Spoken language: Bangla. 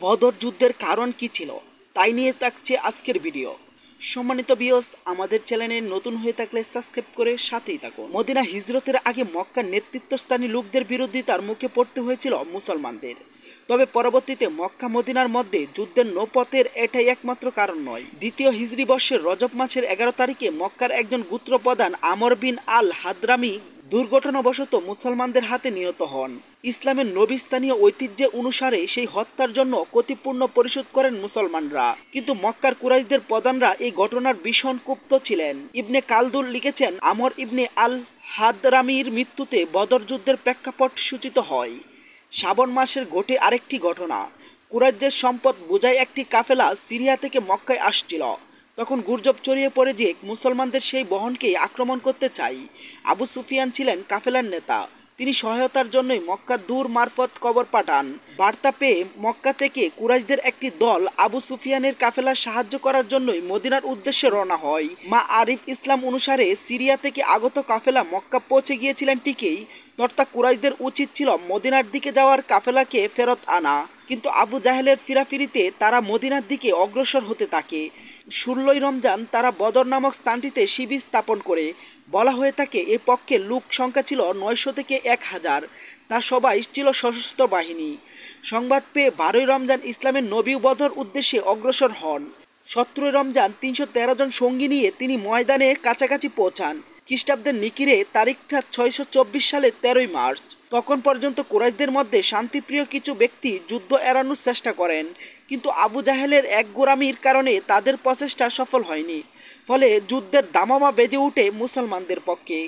বদর যুদ্ধের কারণ কি ছিল তাই নিয়ে থাকছে আজকের ভিডিও। সম্মানিত ভিউয়ার্স, আমাদের চ্যানেলে নতুন হয়ে থাকলে সাবস্ক্রাইব করে সাথেই থাকুন। মদিনা হিজরতের আগে মক্কার নেতৃত্বস্থানীয় লোকদের বিরোধিতার মুখে পড়তে হয়েছিল মুসলমানদের। তবে পরবর্তীতে মক্কা মদিনার মধ্যে যুদ্ধের নৌপথের এটাই একমাত্র কারণ নয়। দ্বিতীয় হিজরি বর্ষের রজব মাসের 11 তারিখে মক্কার একজন গোত্রপ্রধান আমর বিন আল হাদরামি দুর্ঘটনাবশত মুসলমানদের হাতে নিহত হন। ইসলামের নবীস্থানীয় ঐতিহ্যে অনুসারে সেই হত্যার জন্য ক্ষতিপূর্ণ পরিশোধ করেন মুসলমানরা, কিন্তু মক্কার কুরাইশদের প্রধানরা এই ঘটনার ভীষণ ক্ষুব্ধ ছিলেন। ইবনে কালদুল লিখেছেন, আমর ইবনে আল হাদরামির মৃত্যুতে বদর যুদ্ধের প্রেক্ষাপট সূচিত হয়। শ্রাবণ মাসের ঘটে আরেকটি ঘটনা। কুরাইশদের সম্পদ বোঝাই একটি কাফেলা সিরিয়া থেকে মক্কায় আসছিল। তখন গুজব ছড়িয়ে পড়ে যে মুসলমানদের সেই বহনকেই আক্রমণ করতে চাই। আবু সুফিয়ান ছিলেন কাফেলার নেতা। তিনি সহায়তার জন্যই মক্কার দূর মারফত খবর পাঠান। বার্তা পেয়ে মক্কা থেকে কুরাইশদের একটি দল আবু সুফিয়ানের কাফেলার সাহায্য করার জন্যই মদিনার উদ্দেশ্যে রওনা হয়। মা আরিফ ইসলাম অনুসারে সিরিয়া থেকে আগত কাফেলা মক্কা পৌঁছে গিয়েছিলেন ঠিকই, তথা কুরাইশদের উচিত ছিল মদিনার দিকে যাওয়ার কাফেলাকে ফেরত আনা। কিন্তু আবু জাহেলের ফিরাফিরিতে তারা মদিনার দিকে অগ্রসর হতে থাকে। 16ই রমজান তারা বদর নামক স্থানটিতে শিবির স্থাপন করে। বলা হয়ে থাকে এ পক্ষে লোক সংখ্যা ছিল 900 থেকে 1000। তা সবাই ছিল সশস্ত্র বাহিনী। সংবাদ পেয়ে 12ই রমজান ইসলামের নবী বদর উদ্দেশ্যে অগ্রসর হন। 17ই রমজান 313 জন সঙ্গী নিয়ে তিনি ময়দানে কাছাকাছি পৌঁছান। খ্রিস্টাব্দের নিকিরে তারিখটা 624 সালের 13ই মার্চ। তখন পর্যন্ত কুরাইশদের মধ্যে শান্তিপ্রিয় কিছু ব্যক্তি যুদ্ধ এড়ানোর চেষ্টা করেন, কিন্তু আবু জাহেলের এক গোঁড়ামির কারণে তাদের প্রচেষ্টা সফল হয়নি। ফলে যুদ্ধের দামামা বেজে ওঠে মুসলমানদের পক্ষে।